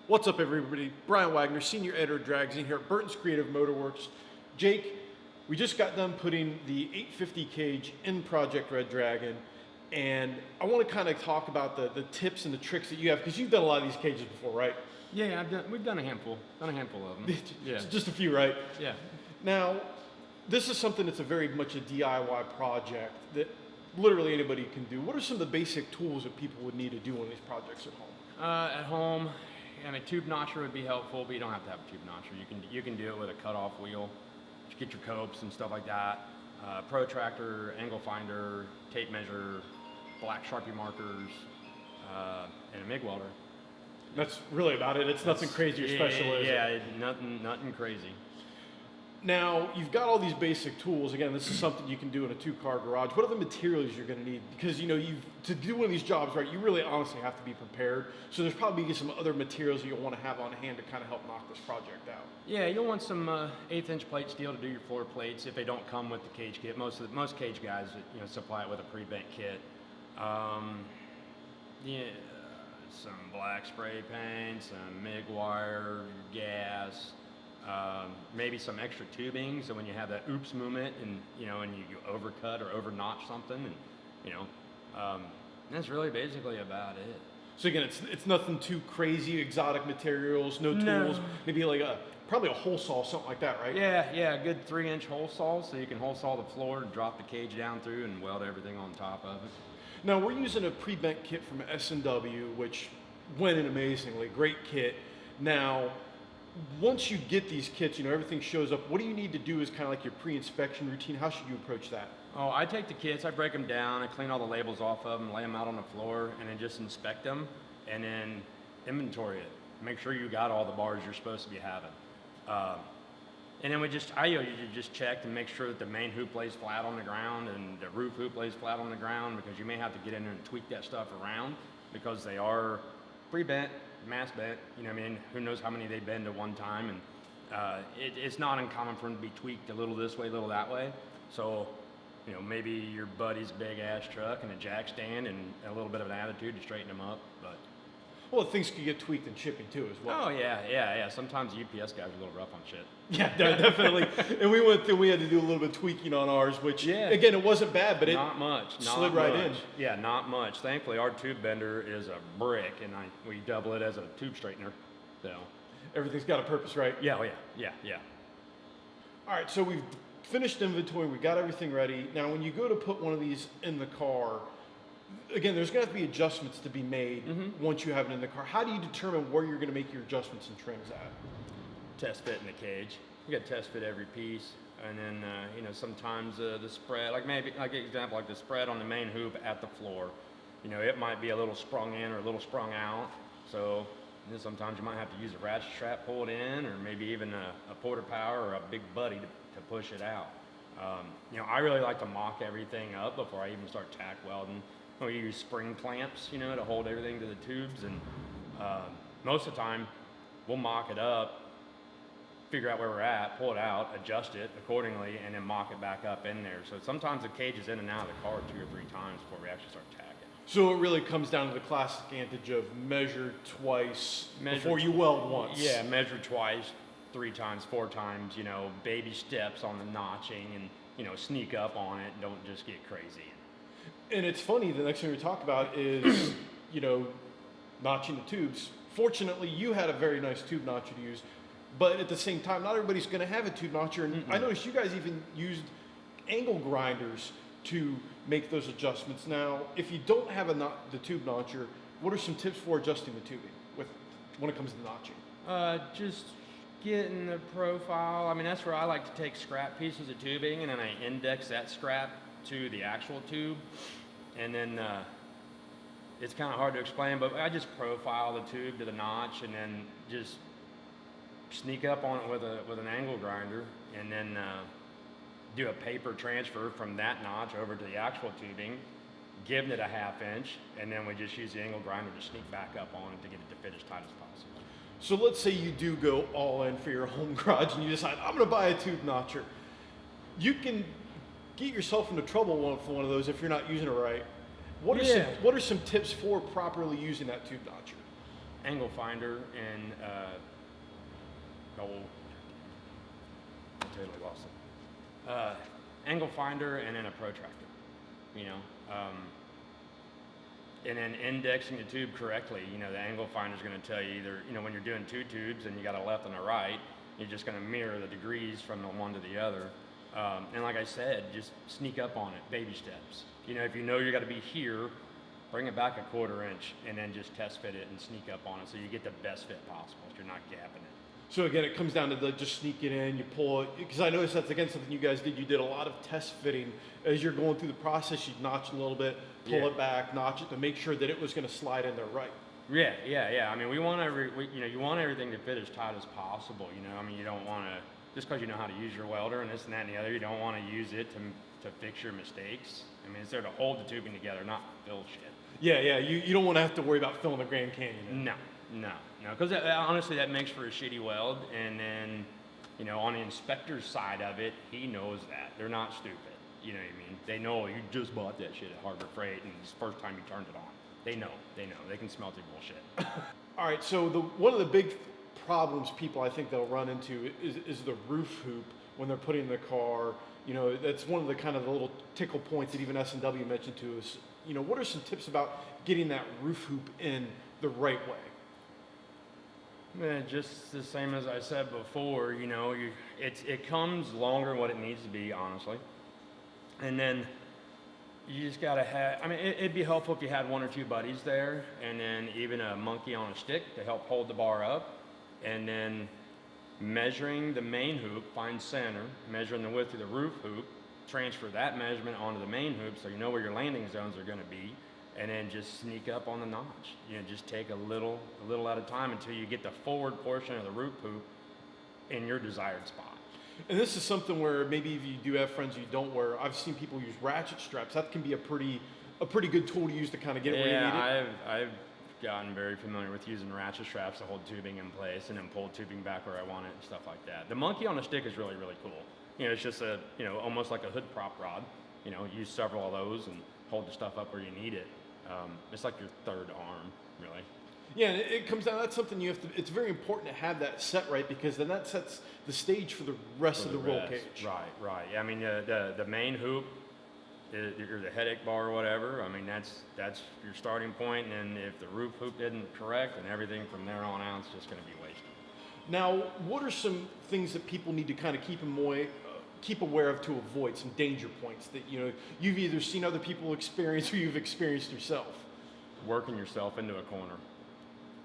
What's up, everybody? Brian Wagner, Senior Editor of Dragzine here at Burton's Creative Motorworks. Jake, we just got done putting the 850 cage in Project Red Dragon, and I want to kind of talk about the tips and the tricks that you have, because you've done a lot of these cages before, right? Yeah, we've done a handful of them. Yeah. Just a few, right? Yeah. Now, this is something that's a very much a DIY project that literally anybody can do. What are some of the basic tools that people would need to do on these projects at home? At home, a tube notcher would be helpful, but you don't have to have a tube notcher. You can do it with a cutoff wheel. Just get your copes and stuff like that. Protractor, angle finder, tape measure, black Sharpie markers, and a MIG welder. That's really about it. It's nothing crazy or special, is it? Yeah, nothing crazy. Now, you've got all these basic tools. Again, this is something you can do in a two-car garage. What are the materials you're going to need? Because, to do one of these jobs, right, you really honestly have to be prepared. So there's probably some other materials that you'll want to have on hand to kind of help knock this project out. Yeah, you'll want some 1/8" plate steel to do your floor plates if they don't come with the cage kit. Most cage guys, supply it with a pre-bent kit. Some black spray paint, some MIG wire, gas. Maybe some extra tubing, so when you have that oops movement and you overcut or overnotch something, and that's really basically about it. So again, it's nothing too crazy, exotic materials, no tools. Maybe like probably a hole saw, something like that, right? Yeah, a good 3-inch hole saw, so you can hole saw the floor and drop the cage down through and weld everything on top of it. Now we're using a pre-bent kit from S&W, which went in amazingly, great kit. Now, once you get these kits, everything shows up. What do you need to do as kind of like your pre-inspection routine? How should you approach that? Oh, I take the kits, I break them down, I clean all the labels off of them, lay them out on the floor, and then just inspect them, and then inventory it. Make sure you got all the bars you're supposed to be having. And then I usually just check to make sure that the main hoop lays flat on the ground and the roof hoop lays flat on the ground, because you may have to get in there and tweak that stuff around because they are pre-bent, mass bent, who knows how many they bend at one time, and it's not uncommon for them to be tweaked a little this way, a little that way. So, maybe your buddy's big ass truck and a jack stand and a little bit of an attitude to straighten them up, but. Well, things could get tweaked in shipping too as well. Oh yeah. Sometimes UPS guys are a little rough on shit. Yeah, definitely. And we had to do a little bit of tweaking on ours, which again, it wasn't bad, but not much. Slid right in. Yeah, not much. Thankfully, our tube bender is a brick, and we double it as a tube straightener. So everything's got a purpose, right? Yeah. All right, so we've finished inventory. We got everything ready. Now, when you go to put one of these in the car, again, there's going to have to be adjustments to be made once you have it in the car. How do you determine where you're going to make your adjustments and trims at? Test fit in the cage. You got to test fit every piece, and then sometimes the spread, like example, like the spread on the main hoop at the floor, it might be a little sprung in or a little sprung out. So sometimes you might have to use a ratchet strap, pull it in, or maybe even a porter power or a big buddy to push it out. I really like to mock everything up before I even start tack welding. We use spring clamps, to hold everything to the tubes, and most of the time we'll mock it up, figure out where we're at, pull it out, adjust it accordingly, and then mock it back up in there. So sometimes the cage is in and out of the car 2 or 3 times before we actually start tacking. So it really comes down to the classic adage of measure twice before you weld once. Yeah, measure twice, 3 times, 4 times, baby steps on the notching, and sneak up on it, don't just get crazy. And it's funny, the next thing we talk about is, notching the tubes. Fortunately, you had a very nice tube notcher to use, but at the same time, not everybody's going to have a tube notcher. And I noticed you guys even used angle grinders to make those adjustments. Now, if you don't have the tube notcher, what are some tips for adjusting the tubing when it comes to notching? Just getting the profile. That's where I like to take scrap pieces of tubing, and then I index that scrap to the actual tube, and then it's kind of hard to explain, but I just profile the tube to the notch, and then just sneak up on it with an angle grinder, and then do a paper transfer from that notch over to the actual tubing, giving it a 1/2 inch, and then we just use the angle grinder to sneak back up on it to get it to fit as tight as possible. So let's say you do go all in for your home garage and you decide, I'm going to buy a tube notcher. You can get yourself into trouble for one of those if you're not using it right. What are some tips for properly using that tube notcher? angle finder and I totally lost it. Angle finder and then a protractor, you know. And then indexing the tube correctly. You know, the angle finder is going to tell you either, you know, when you're doing two tubes and you got a left and a right, you're just going to mirror the degrees from the one to the other. And like I said, just sneak up on it, baby steps. You know, if you know you got to be here, bring it back a 1/4 inch and then just test fit it and sneak up on it so you get the best fit possible if you're not gapping it. So again, it comes down to just sneak it in, you pull it, because I noticed that's again something you guys did. You did a lot of test fitting as you're going through the process. You'd notch it a little bit, pull it back, notch it to make sure that it was going to slide in there right. Yeah. I mean, you want everything to fit as tight as possible. You know, I mean, you don't want to just because you know how to use your welder and this and that and the other. You don't want to use it to fix your mistakes. I mean, it's there to hold the tubing together, not fill shit. Yeah. You don't want to have to worry about filling the Grand Canyon. No, because honestly, that makes for a shitty weld. And then, you know, on the inspector's side of it, he knows that. They're not stupid. You know what I mean? They know you just bought that shit at Harbor Freight and it's the first time you turned it on. They know. They can smell through bullshit. All right, so one of the big problems people I think they'll run into is the roof hoop when they're putting the car. You know, that's one of the kind of the little tickle points that even S&W mentioned to us. You know, what are some tips about getting that roof hoop in the right way? Man, just the same as I said before, you know, it comes longer than what it needs to be, honestly. And then you just gotta have, I mean, it'd be helpful if you had 1 or 2 buddies there, and then even a monkey on a stick to help hold the bar up, and then measuring the main hoop, find center, measuring the width of the roof hoop, transfer that measurement onto the main hoop so you know where your landing zones are gonna be, and then just sneak up on the notch. You know, just take a little at a time until you get the forward portion of the roof hoop in your desired spot. And this is something where maybe if you do have friends you don't wear, I've seen people use ratchet straps. That can be a pretty good tool to use to kind of get it where you need it. I've gotten very familiar with using ratchet straps to hold tubing in place and then pull tubing back where I want it and stuff like that. The monkey on a stick is really, really cool. You know, it's just almost like a hood prop rod. You know, use several of those and hold the stuff up where you need it. It's like your third arm, really. Yeah, and it comes down, that's something you have to, it's very important to have that set right, because then that sets the stage for the rest of the roll cage. Right. Yeah, I mean, the main hoop, or the headache bar or whatever, I mean, that's your starting point, and if the roof hoop isn't correct, then everything from there on out is just going to be wasted. Now, what are some things that people need to kind of keep aware of to avoid some danger points that, you know, you've either seen other people experience or you've experienced yourself? Working yourself into a corner.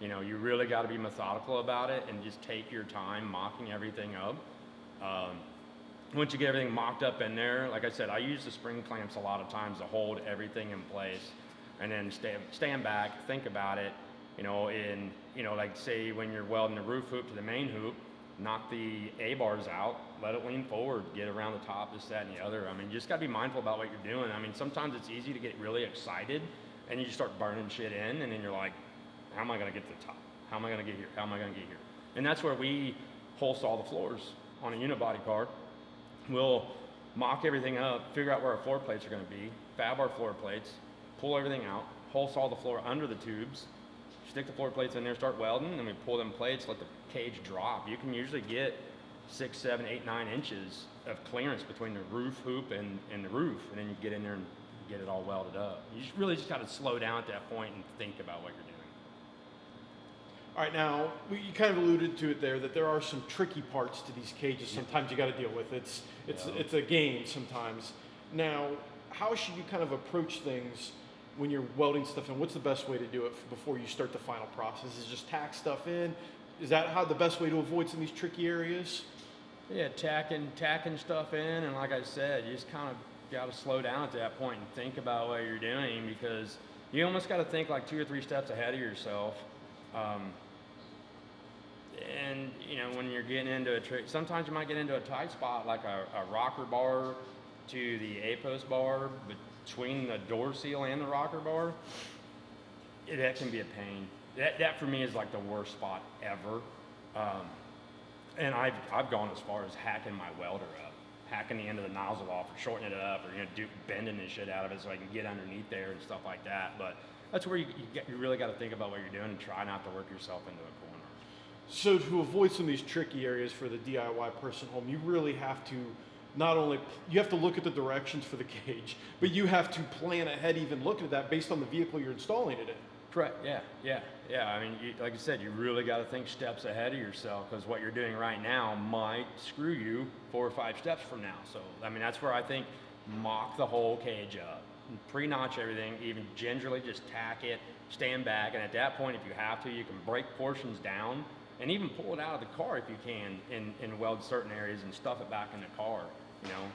You know, you really got to be methodical about it and just take your time mocking everything up. Once you get everything mocked up in there, like I said, I use the spring clamps a lot of times to hold everything in place, and then stand back, think about it. You know, like say when you're welding the roof hoop to the main hoop, knock the A-bars out, let it lean forward, get around the top, this, that, and the other. I mean, you just gotta be mindful about what you're doing. I mean, sometimes it's easy to get really excited and you just start burning shit in, and then you're like, how am I gonna get to the top? How am I gonna get here? How am I gonna get here? And that's where we hole saw the floors on a unibody car. We'll mock everything up, figure out where our floor plates are gonna be, fab our floor plates, pull everything out, hole saw the floor under the tubes, stick the floor plates in there, start welding, and we pull them plates, let the cage drop. You can usually get 6, 7, 8, 9 inches of clearance between the roof hoop and the roof, and then you get in there and get it all welded up. You really just got to slow down at that point and think about what you're doing. All right, now, you kind of alluded to it there, that there are some tricky parts to these cages sometimes you got to deal with. It's a game sometimes. Now, how should you kind of approach things when you're welding stuff in? What's the best way to do it before you start the final process? Is just tack stuff in? Is that how the best way to avoid some of these tricky areas? Yeah, tacking stuff in, and like I said, you just kind of got to slow down at that point and think about what you're doing, because you almost got to think like 2 or 3 steps ahead of yourself. And you know, when you're getting into a trick, sometimes you might get into a tight spot like a rocker bar to the A-post bar between the door seal and the rocker bar. That can be a pain. That for me is like the worst spot ever. And I've gone as far as hacking my welder up, hacking the end of the nozzle off, or shortening it up, or bending the shit out of it so I can get underneath there and stuff like that. But that's where you really got to think about what you're doing and try not to work yourself into a corner. So to avoid some of these tricky areas for the DIY person home, you really have to not only, you have to look at the directions for the cage, but you have to plan ahead even looking at that based on the vehicle you're installing it in. Correct. Yeah. I mean, like I said, you really got to think steps ahead of yourself, because what you're doing right now might screw you 4 or 5 steps from now. So, I mean, that's where I think mock the whole cage up, pre-notch everything, even gingerly just tack it, stand back, and at that point, if you have to, you can break portions down and even pull it out of the car if you can, and weld certain areas and stuff it back in the car, you know.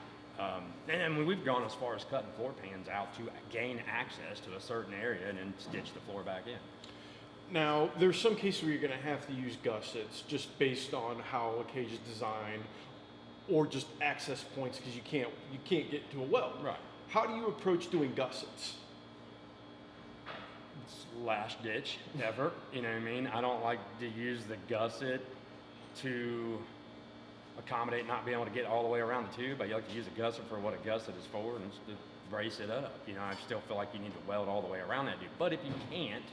And I mean, we've gone as far as cutting floor pans out to gain access to a certain area and then stitch the floor back in. Now, there's some cases where you're going to have to use gussets just based on how a cage is designed, or just access points because you can't get to a weld. Right. How do you approach doing gussets? It's last ditch effort. You know what I mean? I don't like to use the gusset to accommodate not being able to get all the way around the tube. I like to use a gusset for what a gusset is for, and just to brace it up. You know, I still feel like you need to weld all the way around that tube. But if you can't,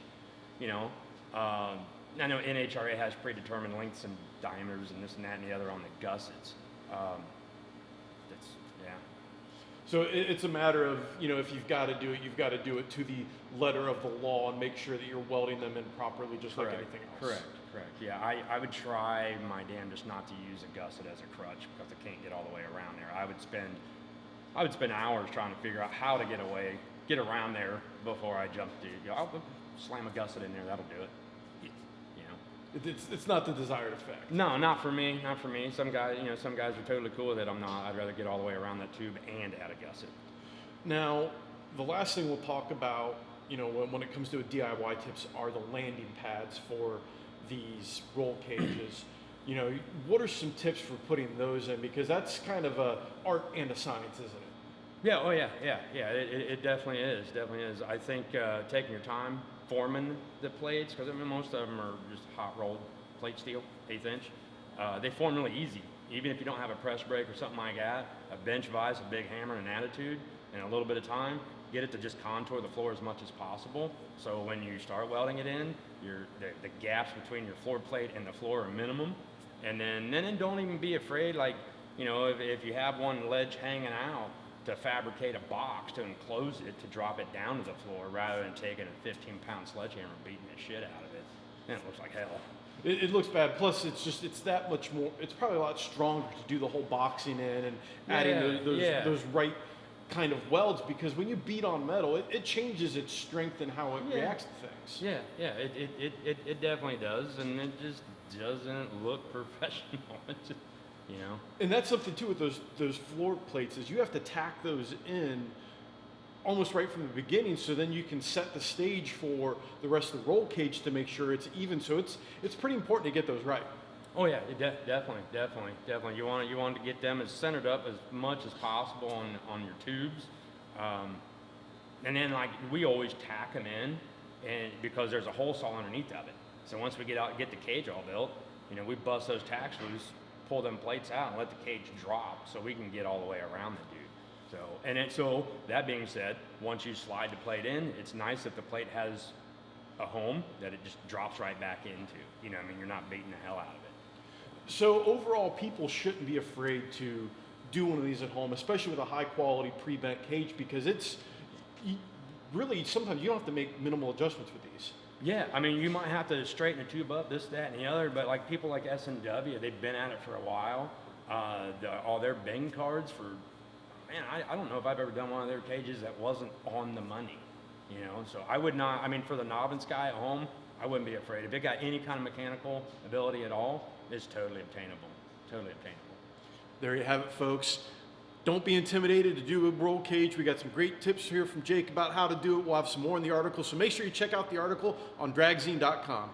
you know, I know NHRA has predetermined lengths and diameters and this and that and the other on the gussets. Yeah. So it's a matter of, you know, if you've got to do it, you've got to do it to the letter of the law and make sure that you're welding them in properly, just like anything else. Correct. Yeah, I would try my damnedest not to use a gusset as a crutch, because I can't get all the way around there. I would spend hours trying to figure out how to get around there before I jump to, I'll slam a gusset in there, that'll do it. It's not the desired effect. No, not for me. Some guys are totally cool with it. I'm not. I'd rather get all the way around that tube and add a gusset. Now, the last thing we'll talk about, you know, when it comes to DIY tips, are the landing pads for these roll cages. You know, what are some tips for putting those in? Because that's kind of a art and a science, isn't it? Yeah. Oh yeah. It definitely is. I think taking your time forming the plates, because I mean most of them are just hot rolled plate steel, 1/8 inch. They form really easy, even if you don't have a press brake or something like that. A bench vise, a big hammer, and an attitude, and a little bit of time, get it to just contour the floor as much as possible. So when you start welding it in, the gaps between your floor plate and the floor are minimum. And then don't even be afraid, like, you know, if you have one ledge hanging out, to fabricate a box to enclose it, to drop it down to the floor, rather than taking a 15-pound sledgehammer and beating the shit out of it. And it looks like hell. It looks bad. Plus, it's that much more. It's probably a lot stronger to do the whole boxing in and adding those right kind of welds, because when you beat on metal, it changes its strength and how it reacts to things. It definitely does, and it just doesn't look professional. It just, you know. And that's something too with those floor plates, is you have to tack those in almost right from the beginning, so then you can set the stage for the rest of the roll cage to make sure it's even. So it's pretty important to get those right. Oh yeah, definitely. You want to get them as centered up as much as possible on your tubes, and then like we always tack them in, and because there's a hole saw underneath of it. So once we get the cage all built, you know, we bust those tacks loose, pull them plates out, and let the cage drop so we can get all the way around the dude. So that being said, once you slide the plate in, it's nice if the plate has a home that it just drops right back into. You know, I mean, you're not beating the hell out of it. So overall, people shouldn't be afraid to do one of these at home, especially with a high quality pre-bent cage, because really sometimes you don't have to make minimal adjustments with these. Yeah, I mean, you might have to straighten the tube up, this, that, and the other, but like people like S&W, they've been at it for a while. All their Bing cards for, man, I don't know if I've ever done one of their cages that wasn't on the money, you know? So I would not, I mean, for the novice guy at home, I wouldn't be afraid. If it got any kind of mechanical ability at all, it's totally obtainable. There you have it, folks. Don't be intimidated to do a roll cage. We got some great tips here from Jake about how to do it. We'll have some more in the article, so make sure you check out the article on dragzine.com.